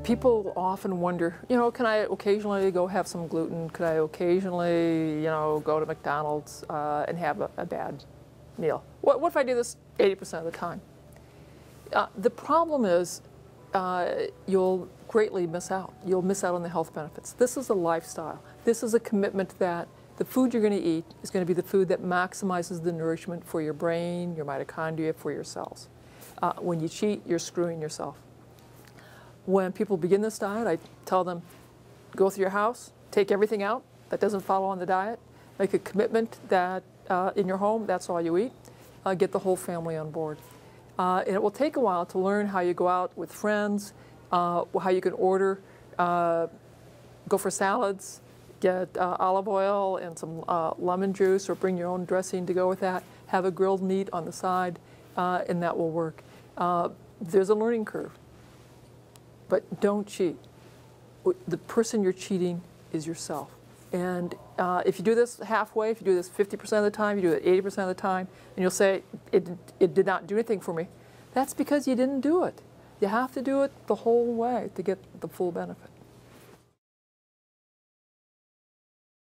People often wonder, can I occasionally go have some gluten? Could I occasionally, go to McDonald's and have a bad meal? What if I do this 80% of the time? The problem is you'll greatly miss out. You'll miss out on the health benefits. This is a lifestyle. This is a commitment that the food you're going to eat is going to be the food that maximizes the nourishment for your brain, your mitochondria, for your cells. When you cheat, you're screwing yourself. When people begin this diet, I tell them, go through your house, take everything out that doesn't follow on the diet, make a commitment that in your home, that's all you eat, get the whole family on board. And it will take a while to learn how you go out with friends, how you can order, go for salads, get olive oil and some lemon juice, or bring your own dressing to go with that, have a grilled meat on the side, and that will work. There's a learning curve. But don't cheat. The person you're cheating is yourself. And if you do this halfway, if you do this 50% of the time, you do it 80% of the time, and you'll say, it did not do anything for me, that's because you didn't do it. You have to do it the whole way to get the full benefit.